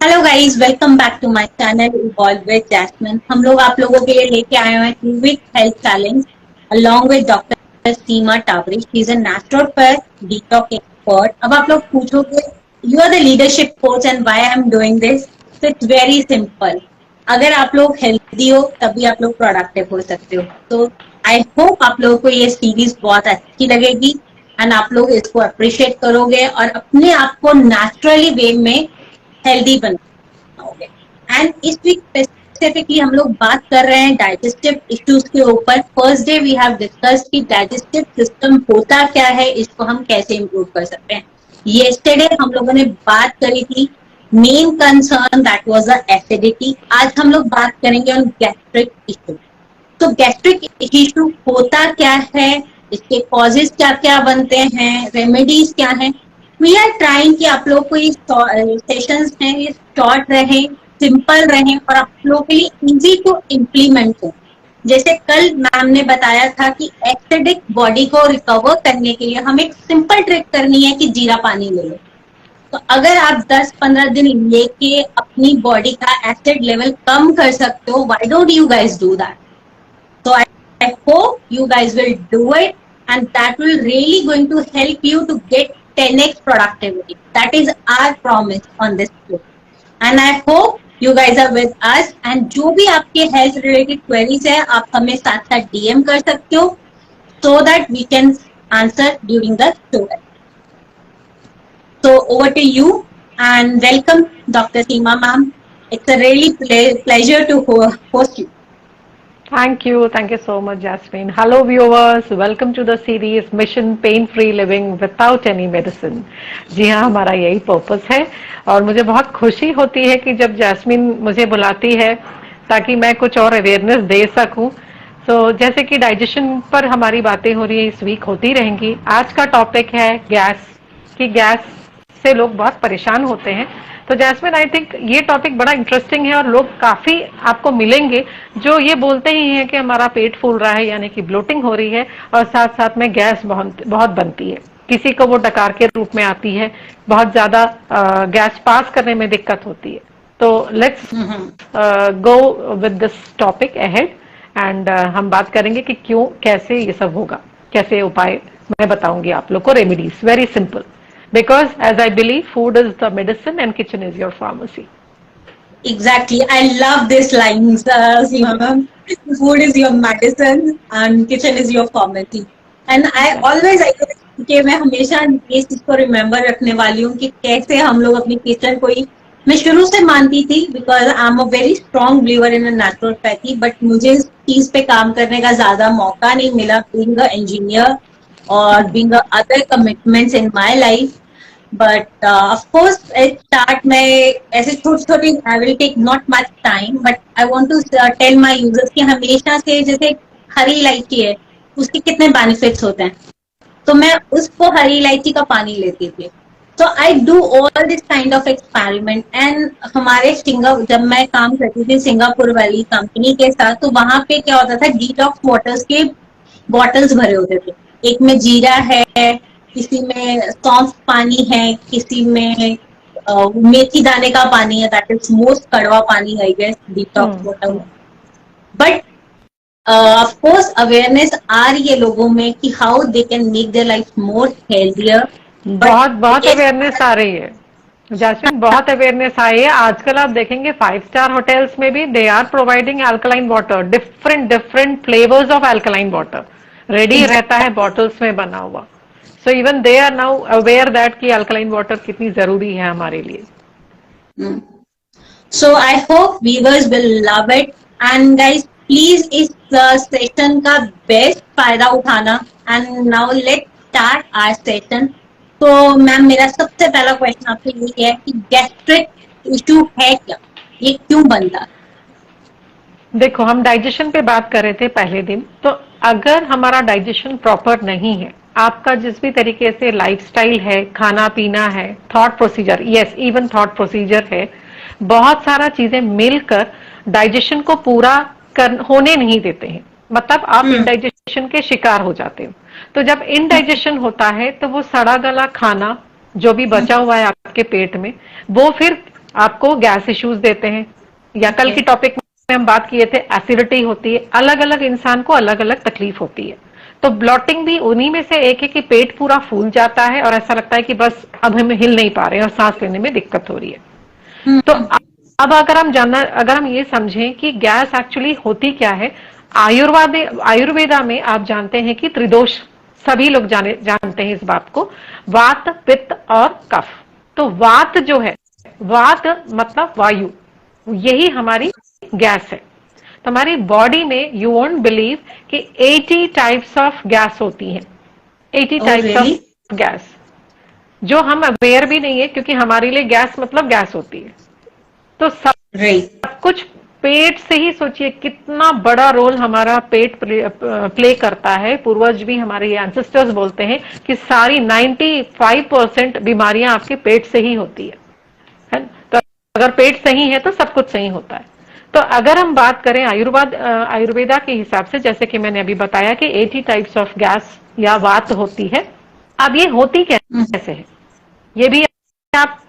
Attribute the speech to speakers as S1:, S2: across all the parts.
S1: Hello guys, welcome back to my channel Evolve with Jasmine. हम लोग आप लोगों के लिए लेके आए हैं 2 week health challenge along with doctor Seema Tawari. She is a naturopath, detox expert. अब आप लोग पूछोगे you are the leadership coach and why I am doing this. तो इट्स वेरी सिंपल। अगर आप लोग हेल्दी हो तभी आप लोग प्रोडक्टिव हो सकते हो। तो आई होप आप लोगों को ये सीरीज बहुत अच्छी लगेगी एंड आप लोग इसको अप्रिशिएट करोगे और अपने आप को नेचुरली वे में हेल्दी बनाओगे। एंड इस वीक स्पेसिफिकली हम लोग बात कर रहे हैं डाइजेस्टिव इश्यूज के ऊपर। First day we have discussed कि डाइजेस्टिव सिस्टम होता क्या है, इसको हम कैसे इंप्रूव कर सकते हैं। येस्टरडे हम लोगों ने बात करी थी main concern that was the acidity. आज हम लोग बात करेंगे ऑन गैस्ट्रिक इशू। तो गैस्ट्रिक इशू होता क्या है, इसके कॉजेज क्या क्या बनते हैं, रेमेडीज क्या है। वी आर ट्राइंग कि आप लोग को ये सेशंस हैं ये शॉर्ट रहे, सिंपल रहे और आप लोगों के लिए इजी टू इम्प्लीमेंट हो। जैसे कल मैम ने बताया था कि एसिडिक बॉडी को रिकवर करने के लिए हमें एक सिंपल ट्रिक करनी है कि जीरा पानी ले लो। तो अगर आप 10-15 दिन लेके अपनी बॉडी का एसिड लेवल कम कर सकते हो, why don't you guys do that. So I hope you guys will do it, and that will really going to help you to get 10x productivity. That is our promise on this show. And I hope you guys are with us. And जो भी आपके health related queries है, आप हमें साथ साथ DM कर सकते हो, so that we can answer during the show. So over to you and welcome Dr. Seema ma'am. It's a really pleasure to host you.
S2: Thank you so much, Jasmine. Hello, viewers. Welcome to the series Mission Pain Free Living Without Any Medicine. जी हाँ, हमारा यही purpose है और मुझे बहुत खुशी होती है कि जब जैस्मिन मुझे बुलाती है ताकि मैं कुछ और अवेयरनेस दे सकूं। तो जैसे कि डाइजेशन पर हमारी बातें हो रही है, इस वीक होती रहेंगी। आज का टॉपिक है गैस, कि गैस से लोग बहुत परेशान होते हैं। तो जैस्मिन, आई थिंक ये टॉपिक बड़ा इंटरेस्टिंग है और लोग काफी आपको मिलेंगे जो ये बोलते ही हैं कि हमारा पेट फूल रहा है, यानी कि ब्लोटिंग हो रही है और साथ साथ में गैस बहुत बहुत बनती है। किसी को वो डकार के रूप में आती है, बहुत ज्यादा गैस पास करने में दिक्कत होती है। तो let's go with this topic ahead and हम बात करेंगे कि क्यों, कैसे ये सब होगा, कैसे उपाय मैं बताऊंगी आप लोग को, remedies, very simple. Because as I believe, food is the medicine and kitchen is your pharmacy.
S1: Exactly. I love this lines, Seema ma'am. Food is your medicine and kitchen is your pharmacy. And I always, कि मैं हमेशा इस चीज को remember रखने वाली हूँ कि कैसे हम लोग अपनी किचन को ही, मैं शुरू से मानती थी because I am a very strong believer in naturopathy, but मुझे इस चीज पे काम करने का ज्यादा मौका नहीं मिला बीइंग अ इंजीनियर और being other commitments in my life. But of course, at start में ऐसे छोटी-छोटी I will take not much time, but I want to tell my users कि हमेशा से जैसे हरी इलायची है, उसके कितने बेनिफिट्स होते हैं। तो मैं उसको हरी इलायची का पानी लेती थी। तो I do all this kind of experiment and हमारे सिंगापुर, जब मैं काम करती थी सिंगापुर वाली कंपनी के साथ, तो वहां पे क्या होता था, डिटॉक्स वाटर्स के बॉटल्स भरे होते थे। एक में जीरा है, किसी में सौंफ पानी है, किसी में मेथी दाने का पानी है, दैट इज मोस्ट कड़वा पानी है, I guess detox water. But of course awareness आ रही है लोगों में कि how they can make their life more healthier. But
S2: बहुत बहुत अवेयरनेस आ रही है जैस्मिन, बहुत अवेयरनेस आई है। आजकल आप देखेंगे 5 स्टार होटल्स में भी they are providing alkaline water, different different flavours of alkaline water ready रहता है बॉटल्स में बना हुआ। So even they are now aware that कि अल्कलाइन वाटर कितनी जरूरी है हमारे लिए।
S1: So I hope viewers will love it and guys please इस सेशन का बेस्ट फायदा उठाना। And now let start our session. तो मैम, मेरा सबसे पहला क्वेश्चन आपसे ये है कि गैस्ट्रिक इशू है क्या, ये क्यों बनता है?
S2: देखो, हम डाइजेशन पे बात कर रहे थे पहले दिन। तो अगर हमारा डाइजेशन प्रॉपर नहीं है, आपका जिस भी तरीके से लाइफस्टाइल है, खाना पीना है, thought procedure, yes even thought procedure है, बहुत सारा चीजें मिलकर डाइजेशन को पूरा होने नहीं देते हैं। मतलब आप इनडाइजेशन के शिकार हो जाते हो। तो जब इनडाइजेशन होता है तो वो सड़ा गला खाना जो भी बचा हुआ है आपके पेट में, वो फिर आपको गैस इश्यूज देते हैं, या कल की टॉपिक में हम बात किए थे एसिडिटी होती है, अलग अलग इंसान को अलग अलग तकलीफ होती है। तो ब्लॉटिंग भी उन्हीं में से एक है कि पेट पूरा फूल जाता है और ऐसा लगता है कि बस अब हम हिल नहीं पा रहे और सांस लेने में दिक्कत हो रही है। तो अब अगर हम ये समझें कि गैस एक्चुअली होती क्या है, आयुर्वेदा में आप जानते हैं कि त्रिदोष, सभी लोग जानते हैं इस बात को, वात पित्त और कफ। तो वात जो है, वात मतलब वायु, यही हमारी गैस है। तो हमारी बॉडी में यू वोंट बिलीव कि 80 टाइप्स ऑफ गैस होती हैं, 80 टाइप्स ऑफ गैस, जो हम अवेयर भी नहीं है, क्योंकि हमारे लिए गैस मतलब गैस होती है। तो सब कुछ पेट से ही, सोचिए कितना बड़ा रोल हमारा पेट प्ले करता है। पूर्वज भी, हमारे एंसेस्टर्स बोलते हैं कि सारी 95% बीमारियां आपके पेट से ही होती है। तो अगर पेट सही है तो सब कुछ सही होता है। तो अगर हम बात करें आयुर्वेदा के हिसाब से, जैसे कि मैंने अभी बताया कि 80 टाइप्स ऑफ गैस या वात होती है। अब ये होती कैसे है, ये भी आप,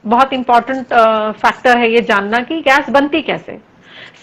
S2: बहुत इंपॉर्टेंट फैक्टर है ये जानना कि गैस बनती कैसे।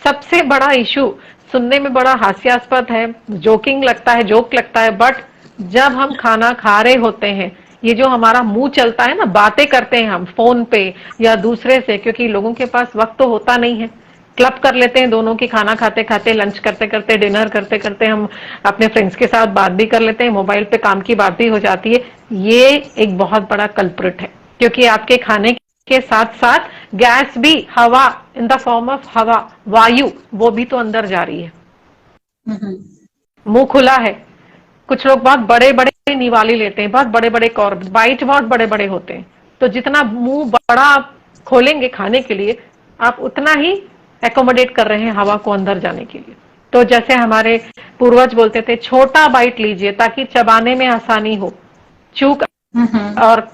S2: सबसे बड़ा इशू, सुनने में बड़ा हास्यास्पद है, जोकिंग लगता है, जोक लगता है, बट जब हम खाना खा रहे होते हैं, ये जो हमारा मुंह चलता है ना, बातें करते हैं हम फोन पे या दूसरे से, क्योंकि लोगों के पास वक्त तो होता नहीं है, क्लब कर लेते हैं दोनों की, खाना खाते खाते, लंच करते करते, डिनर करते करते हम अपने फ्रेंड्स के साथ बात भी कर लेते हैं, मोबाइल पे काम की बात भी हो जाती है। ये एक बहुत बड़ा कल्प्रिट है, क्योंकि आपके खाने के साथ साथ गैस भी, हवा इन द फॉर्म ऑफ हवा, वायु, वो भी तो अंदर जा रही है। मुंह खुला है, कुछ लोग बहुत बड़े बड़े निवाले लेते हैं, बहुत बड़े बड़े बाइट बहुत बड़े बड़े होते हैं। तो जितना मुंह बड़ा आप खोलेंगे खाने के लिए, आप उतना ही एकोमोडेट कर रहे हैं हवा को अंदर जाने के लिए। तो जैसे हमारे पूर्वज बोलते थे, छोटा बाइट लीजिए ताकि चबाने में आसानी हो, चूक और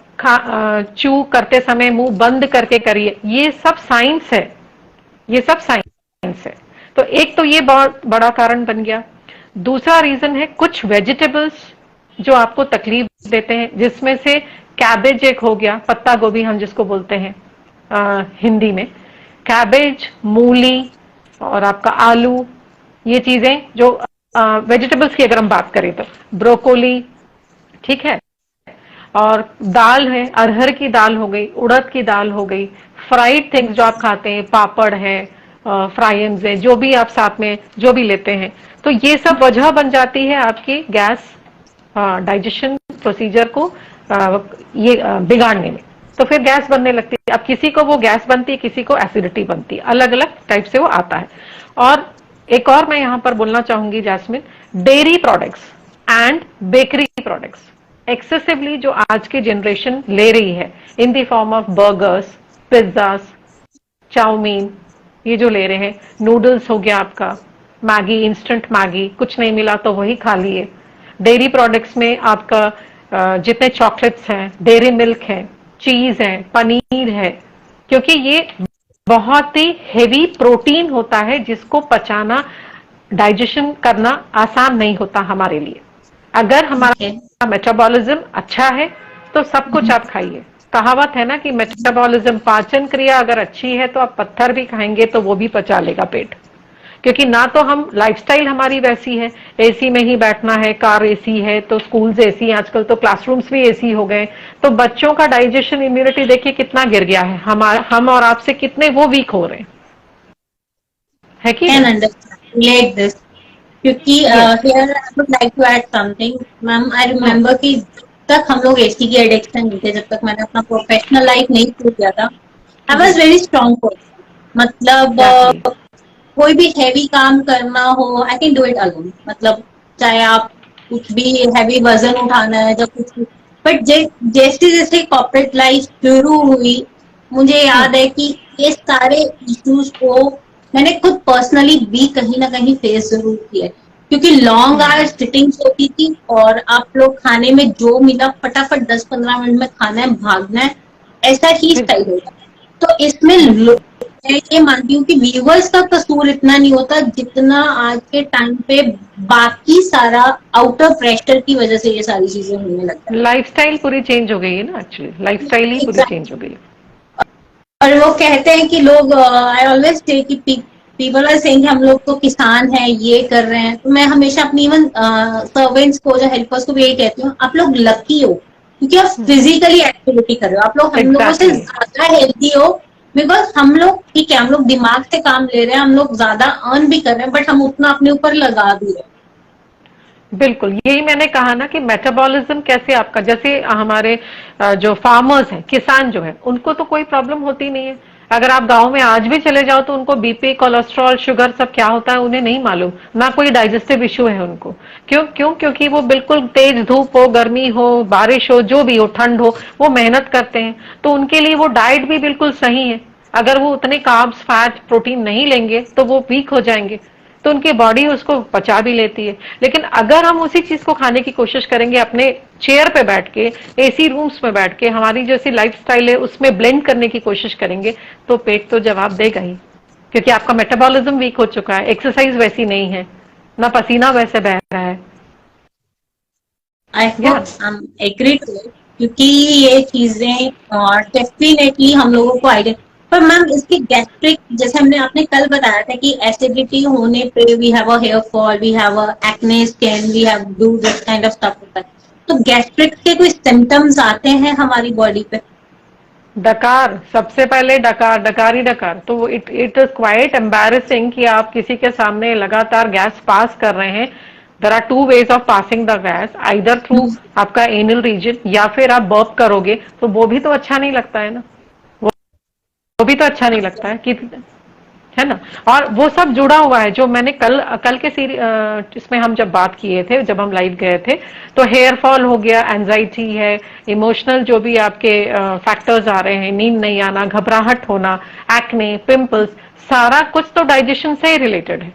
S2: चू करते समय मुंह बंद करके करिए। ये सब साइंस है, ये सब साइंस है। तो एक तो ये बहुत बड़ा कारण बन गया। दूसरा रीजन है कुछ वेजिटेबल्स जो आपको तकलीफ देते हैं, जिसमें से कैबेज एक हो गया, पत्ता गोभी हम जिसको बोलते हैं हिंदी में, कैबेज, मूली और आपका आलू, ये चीजें जो वेजिटेबल्स की अगर हम बात करें तो ब्रोकोली, ठीक है, और दाल है, अरहर की दाल हो गई, उड़द की दाल हो गई, फ्राइड थिंग्स जो आप खाते हैं, पापड़ है, फ्राइम्स है, जो भी आप साथ में जो भी लेते हैं, तो ये सब वजह बन जाती है आपकी गैस डाइजेशन प्रोसीजर को ये बिगाड़ने में। तो फिर गैस बनने लगती है। अब किसी को वो गैस बनती है, किसी को एसिडिटी बनती है, अलग अलग टाइप से वो आता है। और एक और मैं यहां पर बोलना चाहूंगी Jasmine, dairy products and bakery products excessively जो आज की जनरेशन ले रही है, in the form of burgers, pizzas, chow mein, ये जो ले रहे हैं, नूडल्स हो गया आपका, मैगी, इंस्टेंट मैगी, कुछ नहीं मिला तो वही खा लिए। डेयरी प्रोडक्ट्स में आपका जितने चॉकलेट्स हैं, डेयरी मिल्क है, चीज है, पनीर है, क्योंकि ये बहुत ही हेवी प्रोटीन होता है जिसको पचाना, डाइजेशन करना आसान नहीं होता हमारे लिए। अगर हमारा मेटाबॉलिज्म अच्छा है तो सब कुछ आप खाइए। कहावत है ना कि मेटाबॉलिज्म, पाचन क्रिया अगर अच्छी है तो आप पत्थर भी खाएंगे तो वो भी पचा लेगा पेट, क्योंकि ना तो हम, लाइफस्टाइल हमारी वैसी है, एसी में ही बैठना है, कार एसी है, तो स्कूल्स एसी, आजकल तो क्लासरूम्स भी एसी हो गए। तो बच्चों का डाइजेशन, इम्यूनिटी देखिए कितना गिर गया है, हम और आपसे कितने वो वीक हो रहे हैं, है कि
S1: नहीं? क्योंकि here I would like to add something, ma'am. I remember कि जब तक हम लोग एसी की एडिक्शन नहीं थे, जब तक मैंने अपना प्रोफेशनल लाइफ नहीं शुरू किया था, I was very strong person। मतलब कोई भी हैवी काम करना हो, I can do it alone। मतलब चाहे आप कुछ भी हैवी वजन उठाना है, जब कुछ भी, बट जैसे जैसे कॉर्पोरेट लाइफ शुरू हुई, मुझे याद है कि ये सारे इश्यूज को मैंने खुद पर्सनली भी कहीं ना कहीं फेस जरूर किया है, क्योंकि लॉन्ग आवर्स सिटिंग्स होती थी और आप लोग खाने में जो मिला फटाफट 10-15 मिनट में खाना है, भागना है, ऐसा ही स्टाइल होता है। तो इसमें मैं ये मानती हूँ कि व्यूवर्स का कसूर इतना नहीं होता जितना आज के टाइम पे बाकी सारा आउटर प्रेशर की वजह से ये सारी चीजें होने लगता है।
S2: लाइफस्टाइल पूरी चेंज हो गई है ना, एक्चुअली लाइफस्टाइल ही पूरी चेंज हो गई है।
S1: और वो कहते हैं कि लोग, आई ऑलवेज से कि पीपल आर सेइंग हम लोग तो किसान हैं, ये कर रहे हैं, तो मैं हमेशा अपनी इवन सर्वेंट्स को, जो हेल्पर्स को भी यही कहती हूँ, आप लोग लकी हो क्योंकि आप फिजिकली एक्टिविटी कर रहे हो, आप लोग हम लोगों से
S2: एग्जैक्टली
S1: ज्यादा हेल्दी हो। बिकॉज हम लोग ठीक है, हम लोग दिमाग से काम ले रहे हैं, हम लोग ज्यादा अर्न भी कर रहे हैं, बट हम उतना अपने ऊपर लगा भी रहे
S2: बिल्कुल, यही मैंने कहा ना कि मेटाबॉलिज्म कैसे आपका, जैसे हमारे जो फार्मर्स हैं, किसान जो है, उनको तो कोई प्रॉब्लम होती नहीं है। अगर आप गांव में आज भी चले जाओ तो उनको बीपी, कोलेस्ट्रॉल, शुगर सब क्या होता है उन्हें नहीं मालूम, ना कोई डाइजेस्टिव इश्यू है उनको। क्यों क्यों क्योंकि वो बिल्कुल तेज धूप हो, गर्मी हो, बारिश हो, जो भी हो, ठंड हो, वो मेहनत करते हैं। तो उनके लिए वो डाइट भी बिल्कुल सही है। अगर वो उतने कार्ब्स, फैट, प्रोटीन नहीं लेंगे तो वो वीक हो जाएंगे, तो उनकी बॉडी उसको पचा भी लेती है। लेकिन अगर हम उसी चीज को खाने की कोशिश करेंगे अपने चेयर पे बैठ के, एसी रूम्स में बैठ के, हमारी जैसी लाइफस्टाइल है उसमें ब्लेंड करने की कोशिश करेंगे, तो पेट तो जवाब देगा ही, क्योंकि आपका मेटाबॉलिज्म वीक हो चुका है, एक्सरसाइज वैसी नहीं है, ना पसीना वैसे बह रहा है।
S1: आई
S2: या
S1: होप हम एग्री टू इट, क्योंकि ये चीजें और डेफिनेटली हम लोगों को आइडिया। पर मैम इसकी गैस्ट्रिक, जैसे हमने आपने कल बताया था कि एसिडिटी होने पे we have a hair fall, we have a acne skin, we have do this kind of stuff होता है, तो गैस्ट्रिक के कोई सिम्टम्स आते हैं हमारी बॉडी पे?
S2: डकार, सबसे पहले डकार, डकारी डकार, तो it it is quite embarrassing कि आप किसी के सामने लगातार गैस पास कर रहे हैं। There are two ways of passing the gas, either through आपका एनल रीजन, या फिर आप बर्प करोगे, तो वो भी तो अच्छा नहीं लगता है ना। वो भी तो अच्छा नहीं लगता है कि, है ना। और वो सब जुड़ा हुआ है, जो मैंने कल कल के इसमें हम जब बात किए थे, जब हम लाइव गए थे, तो हेयर फॉल हो गया, एंजाइटी है, इमोशनल जो भी आपके फैक्टर्स आ रहे हैं, नींद नहीं आना, घबराहट होना, एक्ने, पिंपल्स, सारा कुछ तो डाइजेशन से ही रिलेटेड है।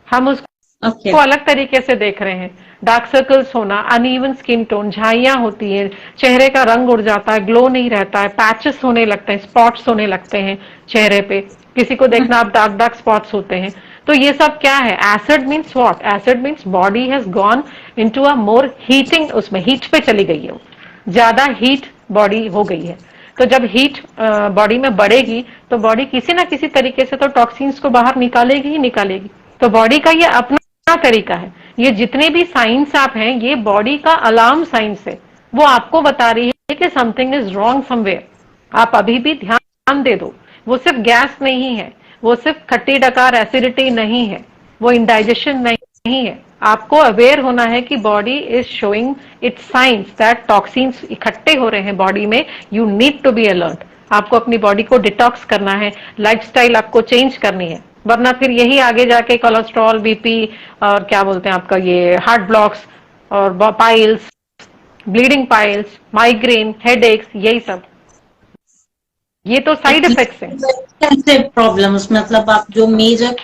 S2: हम उसको
S1: ओके।
S2: को अलग तरीके से देख रहे हैं। डार्क सर्कल्स होना, अनइवन स्किन टोन, झाइयां होती हैं, चेहरे का रंग उड़ जाता है, ग्लो नहीं रहता है, पैचेस होने लगते हैं, स्पॉट्स होने लगते हैं चेहरे पे, किसी को देखना आप डार्क डार्क स्पॉट्स होते हैं। तो ये सब क्या है? Acid means what? Acid means body has gone into a more heating, उसमें हीट पे चली गई है, वो ज्यादा हीट बॉडी हो गई है। तो जब हीट बॉडी में बढ़ेगी तो बॉडी किसी ना किसी तरीके से तो टॉक्सिन्स को बाहर निकालेगी ही निकालेगी। तो बॉडी का ये अपना तरीका है। ये जितने भी साइंस आप हैं, ये बॉडी का अलार्म साइंस है, वो आपको बता रही है कि समथिंग इज रॉन्ग समवेयर। आप अभी भी ध्यान दे दो। वो सिर्फ गैस नहीं है, वो सिर्फ खट्टी डकार एसिडिटी नहीं है, वो इंडाइजेशन नहीं है। आपको अवेयर होना है कि body is showing its science that toxins इकट्ठे हो रहे हैं बॉडी में। You need to be alert. आपको अपनी बॉडी को डिटॉक्स करना है, लाइफस्टाइल आपको चेंज करनी है, वरना फिर यही आगे जाके कोलेस्ट्रॉल, बीपी, और क्या बोलते हैं आपका ये हार्ट ब्लॉक्स, और piles, bleeding piles, migraine, headaches, यही सब, ये तो साइड इफेक्ट्स हैं।
S1: एक्सटेंसिव प्रॉब्लम्स, मतलब आप जो मेजर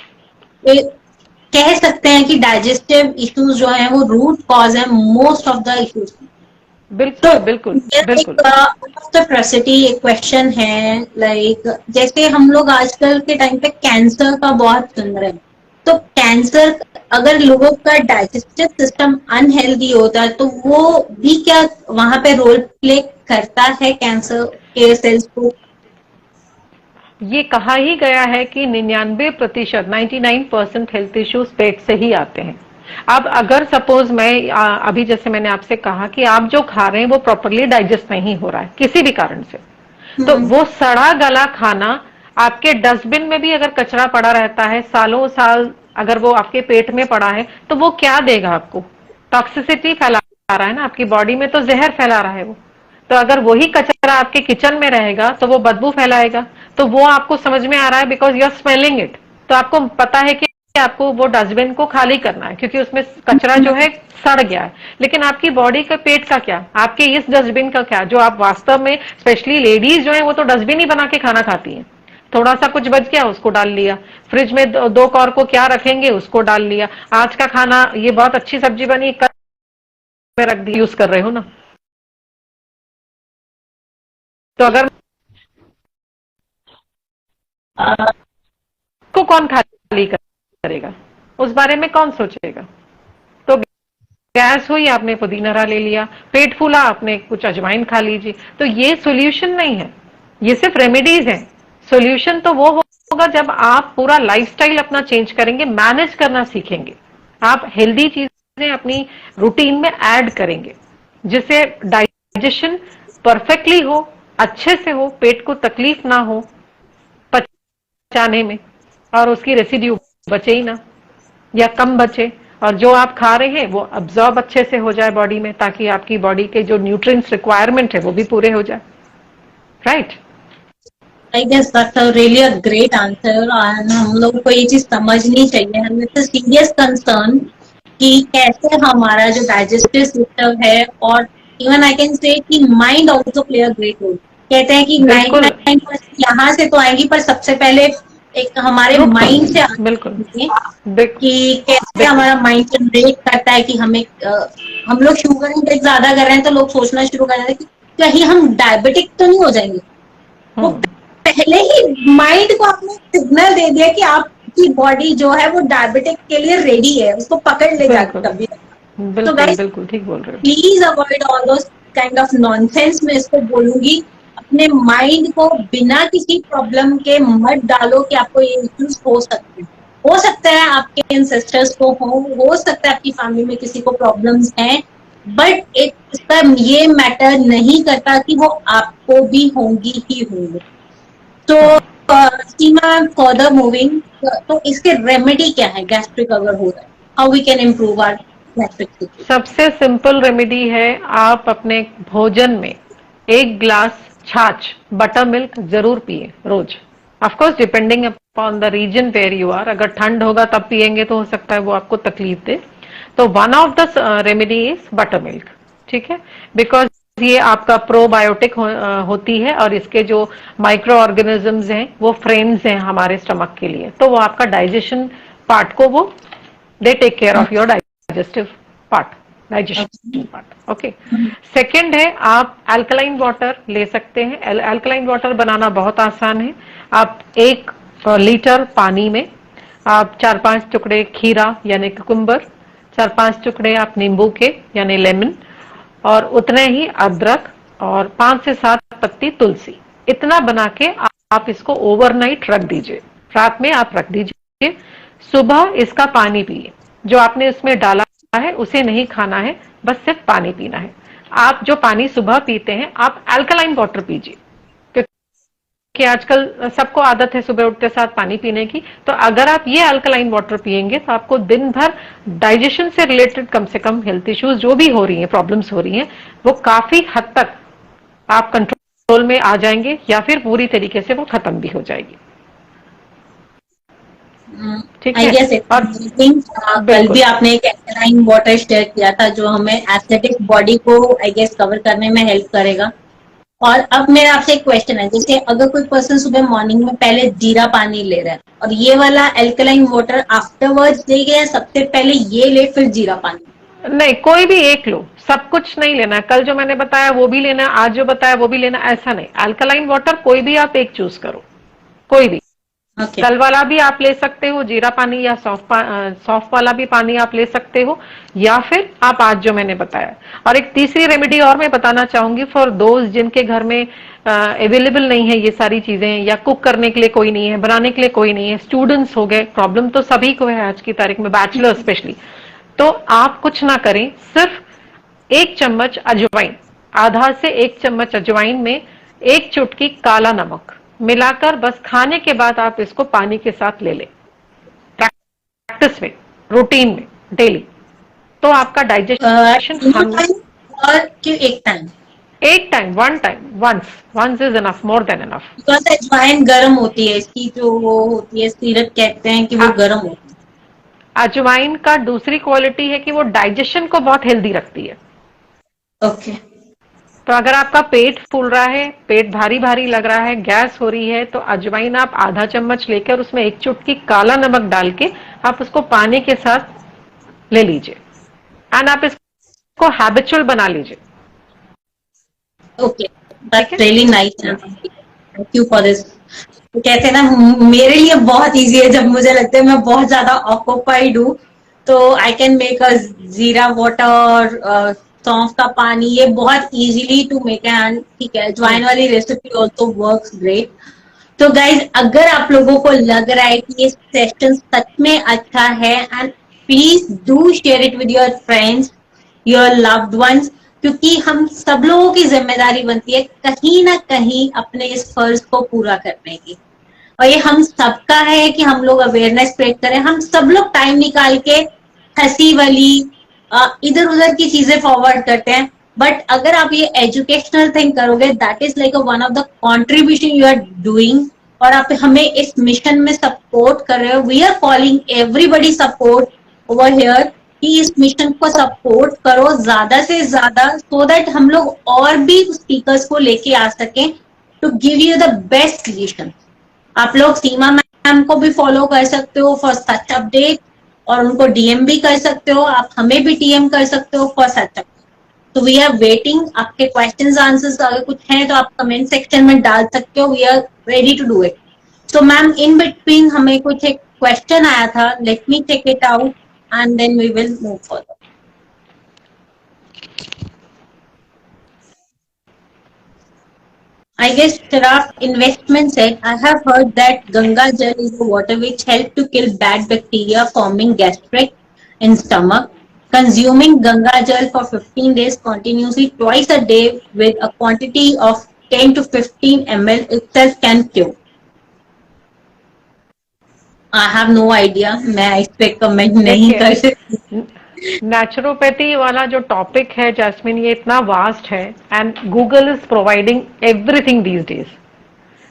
S1: कह सकते हैं कि डाइजेस्टिव इश्यूज जो हैं वो रूट कॉज है मोस्ट ऑफ द इश्यूज। तो
S2: बिल्कुल बिल्कुल
S1: मेरा
S2: बिल्कुल।
S1: एक क्यूरियोसिटी, एक क्वेश्चन है, लाइक जैसे हम लोग आजकल के टाइम पे कैंसर का बहुत सुन रहे हैं, तो कैंसर, अगर लोगों का डाइजेस्टिव सिस्टम अनहेल्दी होता है तो वो भी क्या वहां पे रोल प्ले करता है कैंसर के सेल्स को?
S2: ये कहा ही गया है कि 99%, 99% हेल्थ इश्यूज पेट से ही आते हैं। अब अगर सपोज मैं अभी जैसे मैंने आपसे कहा कि आप जो खा रहे हैं वो प्रॉपरली डाइजेस्ट नहीं हो रहा है किसी भी कारण से, तो वो सड़ा गला खाना, आपके डस्टबिन में भी अगर कचरा पड़ा रहता है सालों साल, अगर वो आपके पेट में पड़ा है, तो वो क्या देगा आपको? टॉक्सिसिटी फैला रहा है ना, आपकी बॉडी में तो जहर फैला रहा है वो। तो अगर वही कचरा आपके किचन में रहेगा तो वो बदबू फैलाएगा। तो वो आपको समझ में आ रहा है because you are smelling it. तो आपको पता है कि आपको वो डस्टबिन को खाली करना है, क्योंकि उसमें कचरा जो है सड़ गया है। लेकिन आपकी बॉडी का, पेट का क्या, आपके इस डस्टबिन का क्या, जो आप वास्तव में, स्पेशली लेडीज जो है वो तो डस्टबिन ही बना के खाना खाती हैं। थोड़ा सा कुछ बच गया उसको डाल लिया, फ्रिज में दो कौर को क्या रखेंगे उसको डाल लिया, आज का खाना, ये बहुत अच्छी सब्जी बनी, कल में रख दी, यूज कर रहे हो ना। तो अगर को कौन खाली करेगा, उस बारे में कौन सोचेगा? तो गैस हुई, आपने पुदीना ले लिया, पेट फूला, आपने कुछ अजवाइन खा लीजिए। तो ये सोल्यूशन नहीं है, ये सिर्फ रेमेडीज हैं। सॉल्यूशन तो वो होगा जब आप पूरा लाइफस्टाइल अपना चेंज करेंगे, मैनेज करना सीखेंगे, आप हेल्दी चीजें अपनी रूटीन में ऐड करेंगे, जिससे डाइजेशन परफेक्टली हो, अच्छे से हो, पेट को तकलीफ ना हो पचाने में, और उसकी रेसिड्यू बचे ही ना या कम बचे, और जो आप खा रहे हैं वो अब्जॉर्ब अच्छे से हो जाए बॉडी में, ताकि आपकी बॉडी के जो न्यूट्रिएंट्स रिक्वायरमेंट है वो भी पूरे हो जाए, right?
S1: I guess that's a really a great answer. और हम लोग को ये चीज समझनी चाहिए, हमें तो सीरियस कंसर्न कि कैसे हमारा जो डाइजेस्टिव सिस्टम है, और इवन आई कैन से कि mind also play a great role. कहते हैं कि
S2: बिल्कुल
S1: 99% यहाँ से तो आएंगी, पर सबसे पहले एक हमारे
S2: रूट
S1: माइंड से
S2: कॉज, बिल्कुल।
S1: आती है
S2: बिक,
S1: कि कैसे
S2: बिल्कुल
S1: हमारा माइंड जनरेट करता है कि हमें हम लोग शुगर इंटेक ज्यादा कर रहे हैं तो लोग सोचना शुरू कर देते हैं कि कहीं हम डायबिटिक तो नहीं हो जाएंगे। वो
S2: हम्म,
S1: पहले ही माइंड को आपने सिग्नल दे दिया कि आपकी बॉडी जो है वो डायबिटिक के लिए रेडी है, उसको पकड़ ले जाती
S2: बिल्कुल
S1: कभी। तो
S2: बिल्कुल
S1: गाइस
S2: बिल्कुल ठीक बोल रहे हो।
S1: Please avoid all those kind of nonsense, मैं इसको बोलूंगी। अपने माइंड को बिना किसी प्रॉब्लम के मत डालो कि आपको ये इश्यूज हो सकते हैं। हो सकता है आपके एंसेस्टर्स को हो सकता है आपकी फैमिली में किसी को प्रॉब्लम्स हैं, बट इसका ये मैटर नहीं करता कि वो आपको भी होंगी ही होंगी। तो
S2: हाँ,
S1: सीमा, फर्दर मूविंग, तो इसके रेमेडी क्या है गैस्ट्रिक अगर हो रहा है? How we can improve our gastric situation?
S2: सबसे सिंपल रेमेडी है, आप अपने भोजन में 1 ग्लास छाछ, बटर मिल्क जरूर पिए रोज। Of course depending upon the region where you are, अगर ठंड होगा तब पिएंगे तो हो सकता है वो आपको तकलीफ दे, तो one of the remedy is butter milk, ठीक है? बिकॉज ये आपका प्रोबायोटिक होती है, और इसके जो माइक्रो ऑर्गेनिजम्स हैं वो फ्रेंड्स हैं हमारे स्टमक के लिए, तो वो आपका डाइजेशन पार्ट को वो दे take care of your digestive part, digestion part, okay. Second है, आप अल्कलाइन वाटर ले सकते हैं। अल्कलाइन वाटर बनाना बहुत आसान है। आप 1 लीटर पानी में आप 4-5 टुकड़े खीरा यानी कुकुम्बर, 4-5 टुकड़े आप नींबू के यानी लेमन, और उतने ही अदरक, और 5 से 7 पत्ती तुलसी, इतना बना के आप इसको ओवरनाइट रख दीजिए। रात में आप रख दीजिए, सुबह इसका पानी पिए। जो आपने इसमें डाला है उसे नहीं खाना है, बस सिर्फ पानी पीना है। आप जो पानी सुबह पीते हैं आप अल्कलाइन वाटर पीजिए, क्योंकि आजकल सबको आदत है सुबह उठते साथ पानी पीने की। तो अगर आप ये अल्कलाइन वाटर पिएंगे तो आपको दिन भर डाइजेशन से रिलेटेड कम से कम हेल्थ इश्यूज जो भी हो रही हैं, प्रॉब्लम्स हो रही हैं, वो काफी हद तक आप कंट्रोल में आ जाएंगे, या फिर पूरी तरीके से वो खत्म भी हो जाएगी, ठीक
S1: आई
S2: है?
S1: गेस
S2: और
S1: कल भी
S2: बिल्कुल,
S1: आपने एक एल्कलाइन वाटर शेयर किया था जो हमें एस्थेटिक बॉडी को आई गेस कवर करने में हेल्प करेगा। और अब मेरा आपसे एक क्वेश्चन है, जैसे अगर कोई पर्सन सुबह मॉर्निंग में पहले जीरा पानी ले रहा है और ये वाला एल्कलाइन वाटर आफ्टरवर्ड्स देगा, या सबसे पहले ये ले फिर जीरा पानी?
S2: नहीं, कोई भी एक लो, सब कुछ नहीं लेना। कल जो मैंने बताया वो भी लेना, आज जो बताया वो भी लेना, ऐसा नहीं। अल्कलाइन वाटर कोई भी आप एक चूज करो, कोई भी।
S1: ओके।
S2: कल वाला भी आप ले सकते हो जीरा पानी, या सॉफ्ट वाला भी पानी आप ले सकते हो, या फिर आप आज जो मैंने बताया। और एक तीसरी रेमेडी और मैं बताना चाहूंगी, फॉर दोज जिनके घर में अवेलेबल नहीं है ये सारी चीजें, या कुक करने के लिए कोई नहीं है, बनाने के लिए कोई नहीं है, स्टूडेंट्स हो गए, प्रॉब्लम तो सभी को है आज की तारीख में, बैचलर स्पेशली। तो आप कुछ ना करें, सिर्फ 1 चम्मच अजवाइन, आधा से 1 चम्मच अजवाइन में 1 चुटकी काला नमक मिलाकर बस खाने के बाद आप इसको पानी के साथ ले लें, प्रैक्टिस में, रूटीन में, डेली। तो आपका डाइजेशन
S1: और क्यों एक टाइम?
S2: एक time, one time, once is enough, more than enough.
S1: Because अजवाइन गर्म होती है, इसकी जो वो होती है सीरप, कहते हैं कि वो गर्म होती
S2: अजवाइन का दूसरी क्वालिटी है कि वो डाइजेशन को बहुत हेल्दी रखती है।
S1: है। ओके।
S2: तो अगर आपका पेट फूल रहा है, पेट भारी भारी लग रहा है, गैस हो रही है, तो अजवाइन आप आधा चम्मच लेकर उसमें 1 चुटकी काला नमक डाल के आप उसको पानी के साथ ले लीजिए, एंड आप इसको हैबिचुअल बना लीजिए,
S1: ओके,
S2: ठीक
S1: दैट्स
S2: है?
S1: Really nice, thank you for this. तो कहते हैं ना, मेरे लिए बहुत इजी है, जब मुझे लगता है मैं बहुत ज्यादा ऑक्यूपाइड हूँ तो आई कैन मेक अ जीरा वाटर, सौंफ का पानी, ये बहुत इजीली टू मेक। एंड ठीक है, ज्वाइन वाली रेसिपी ऑल्सो वर्क्स ग्रेट। तो गाइज अगर आप लोगों को लग रहा है कि ये सेशन सच में अच्छा है, and please do share it with your friends, your loved ones, क्योंकि हम सब लोगों की जिम्मेदारी बनती है कहीं ना कहीं अपने इस फर्ज को पूरा करने की। और ये हम सबका है कि हम लोग अवेयरनेस स्प्रेड करें, हम सब लोग टाइम निकाल के हंसी वाली इधर उधर की चीजें फॉरवर्ड करते हैं, बट अगर आप ये एजुकेशनल थिंग करोगे, that is like one of the contribution you are doing, और आप हमें इस मिशन में सपोर्ट कर रहे हो। We are calling everybody support over here कि इस मिशन को सपोर्ट करो ज्यादा से ज्यादा, सो दैट हम लोग और भी स्पीकर्स को लेके आ सकें to give you the best solution. आप लोग सीमा मैम को भी फॉलो कर सकते हो फॉर सच अपडेट, और उनको डीएम भी कर सकते हो, आप हमें भी डीएम कर सकते हो फॉर सच अपडेट। तो वी आर वेटिंग, आपके क्वेश्चंस आंसर्स अगर कुछ हैं तो आप कमेंट सेक्शन में डाल सकते हो, we are ready to do it. So ma'am in between हमें कुछ एक क्वेश्चन आया था, let me take it out and then we will move forward. I guess Sharaf Investment said, I have heard that Ganga Jal is a water which helps to kill bad bacteria forming gastric in stomach. Consuming Ganga Jal for 15 days continuously twice a day with a quantity of 10 to 15 ml itself can cure. I have no idea. मैं इस पे comment नहीं कर सकती।
S2: Naturopathy वाला जो topic है jasmine, ये इतना वास्ट है and Google is providing everything these days,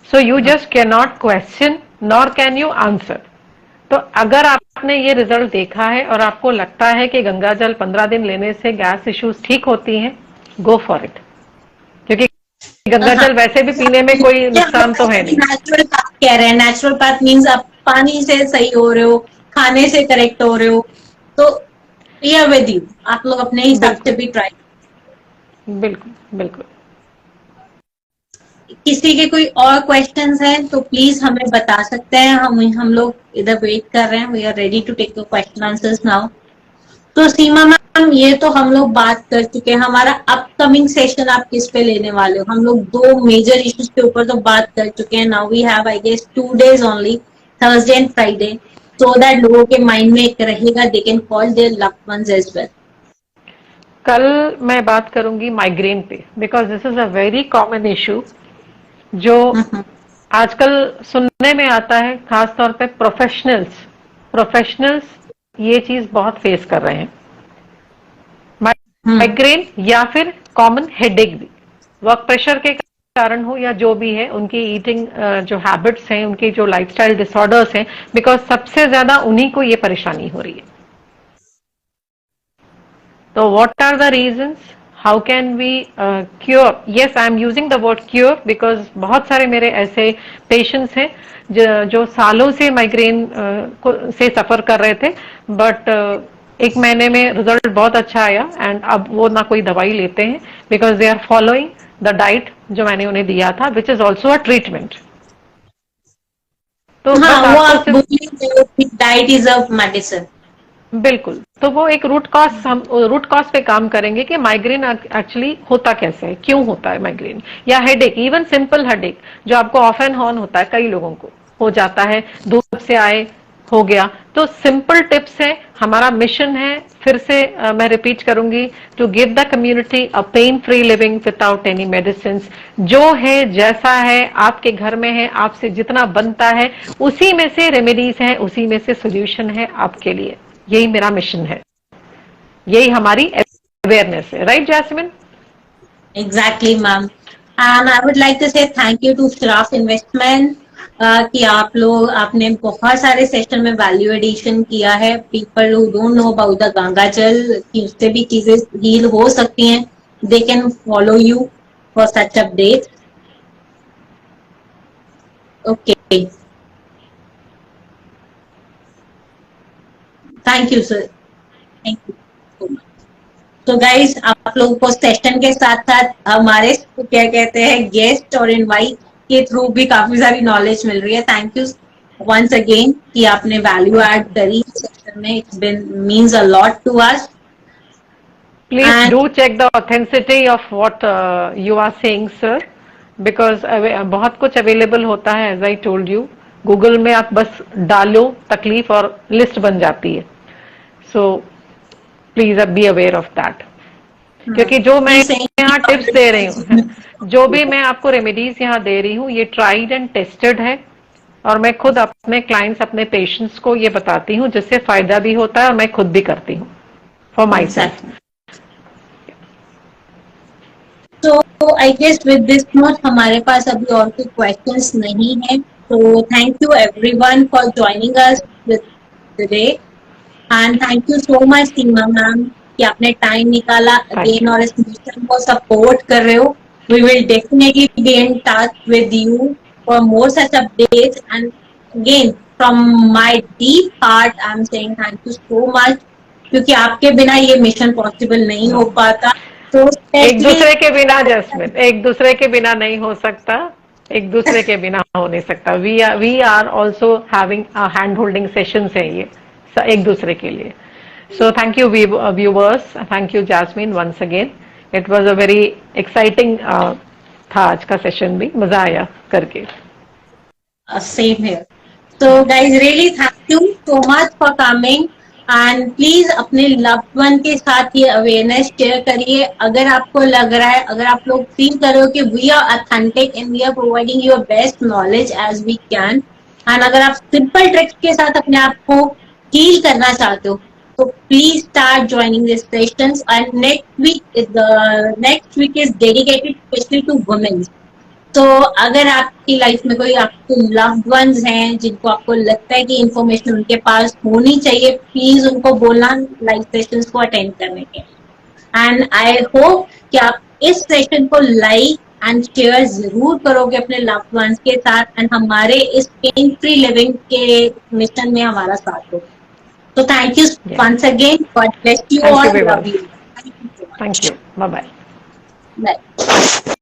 S2: so you just can not question nor can you answer. तो अगर आपने ये रिजल्ट देखा है और आपको लगता है कि गंगा जल 15 दिन लेने से गैस इश्यूज ठीक होती हैं, गो फॉर इट, क्योंकि गंगा जल वैसे भी पीने में कोई नुकसान तो है नहीं।
S1: नेचुरल पाथ कह रहे हैं, नेचुरल पाथ मीन्स आप पानी से सही हो रहे हो, खाने से करेक्ट हो रहे हो, तो ये विद यू, आप लोग अपने हिसाब से भी ट्राई।
S2: बिल्कुल बिल्कुल।
S1: किसी के कोई और क्वेश्चंस हैं तो प्लीज हमें बता सकते हैं, हम लोग इधर वेट कर रहे हैं, we are ready to take the question answers now. तो सीमा मैम ये तो हम लोग बात कर चुके हैं, हमारा अपकमिंग सेशन आप किस पे लेने वाले हो? हम लोग दो मेजर इश्यूज के ऊपर तो बात कर चुके हैं। Now we have I guess 2 days only, Thursday and Friday, so that लोगों के माइंड में एक रहेगा, they can call their loved ones as well.
S2: कल मैं बात करूंगी माइग्रेन पे, because this is a very common issue जो आजकल सुनने में आता है, खासतौर पे प्रोफेशनल्स ये चीज बहुत फेस कर रहे हैं। माइग्रेन या फिर कॉमन हेडेक भी, वर्क प्रेशर के कारण हो या जो भी है, उनकी ईटिंग जो हैबिट्स हैं, उनकी जो लाइफस्टाइल डिसऑर्डर्स हैं, बिकॉज सबसे ज्यादा उन्हीं को ये परेशानी हो रही है। तो what are the reasons, how can we cure? Yes, I am using the word cure because बहुत सारे मेरे ऐसे पेशेंट्स हैं जो सालों से माइग्रेन से सफर कर रहे थे, बट 1 महीने में रिजल्ट बहुत अच्छा आया एंड अब वो ना कोई दवाई लेते हैं, because they are following the diet जो मैंने उन्हें दिया था, which is also a treatment. तो
S1: हाँ, वो आप
S2: सिर्फ
S1: डाइट इज अ मेडिसिन।
S2: बिल्कुल, तो वो एक रूट कॉज पे काम करेंगे कि माइग्रेन एक्चुअली होता कैसे है, क्यों होता है माइग्रेन, या हेडेक, इवन सिंपल हेडेक जो आपको ऑफ एंड ऑन होता है, कई लोगों को हो जाता है, धूप से आए हो गया। तो सिंपल टिप्स है, हमारा मिशन है, फिर से मैं रिपीट करूंगी, to give the community a pain free living without any medicine. जो है जैसा है आपके घर में है, आपसे जितना बनता है उसी में से रेमेडीज है, उसी में से सोल्यूशन है आपके लिए। यही मेरा मिशन है, यही हमारी अवेयरनेस है, right Jasmine?
S1: Exactly ma'am, and I would like to say thank you to Sharaf Investment कि आपने बहुत सारे सेशन में वैल्यू एडिशन किया है। People who don't know about the Ganga जल, कि उससे भी चीजें हील हो सकती हैं, they can follow you for such update. Okay, thank you sir, thank you so much. तो गाइस, आप लोगों को सेशन के साथ साथ हमारे क्या कहते हैं गेस्ट और इनवाइट के थ्रू भी काफी सारी नॉलेज मिल रही है। थैंक यू वंस अगेन कि आपने वैल्यू ऐड करी सेशन में, it's been means a lot to us.
S2: Please do check the authenticity of what you are saying, sir. Because बहुत कुछ अवेलेबल होता है, as I told you, Google में आप बस डालो तकलीफ और लिस्ट बन जाती है. So please be aware of that. क्योंकि जो मैं यहाँ टिप्स दे रही हूँ, जो भी मैं आपको रेमेडीज यहाँ दे रही हूँ, ये ट्राइड एंड टेस्टेड है. और मैं खुद अपने क्लाइंट्स, अपने पेशेंट्स को ये बताती हूँ, जिससे फायदा भी होता है और मैं खुद भी करती हूँ फॉर माई सेल्फ.
S1: तो I guess with this note हमारे पास अभी और कोई क्वेश्चंस नहीं है. तो thank you everyone for joining us today and thank you so much Seema ma'am कि आपने टाइम निकाला अगेन और इस मिशन को सपोर्ट कर रहे हो. We will definitely be in touch with you for more such updates and again from my deep heart I am saying thank you so much, क्योंकि आपके बिना ये मिशन पॉसिबल नहीं हो पाता. तो
S2: एक दूसरे के बिना, जैस्मिन, एक दूसरे के बिना नहीं हो सकता, एक दूसरे के बिना हो नहीं सकता. We are also having hand holding sessions है ये एक दूसरे के लिए. So thank you viewers, thank you Jasmine once again. It was a very exciting था आज का सेशन भी, मजा आया करके.
S1: Same here. So guys, really thank you so much for coming and please अपने loved one के साथ ये awareness share करिए. अगर आपको लग रहा है, अगर आप लोग feel कर रहे हो कि we are authentic and we are providing your best knowledge as we can, and अगर आप simple tricks के साथ अपने आप को heal करना चाहते हो, तो please start joining these sessions. And next week is dedicated especially to women. तो अगर आपकी लाइफ में कोई आपके लव्ड वंस हैं जिनको आपको लगता है कि इंफॉर्मेशन उनके पास होनी चाहिए, प्लीज उनको बोलना लाइव सेशंस को अटेंड करने के. एंड आई होप कि आप इस सेशन को लाइक एंड शेयर जरूर करोगे अपने लव्ड वंस के साथ एंड हमारे इस पेन फ्री लिविंग के मिशन में हमारा साथ दो. तो thank you once again. God bless you all. Love you.
S2: Thank you. Bye bye.
S1: Bye.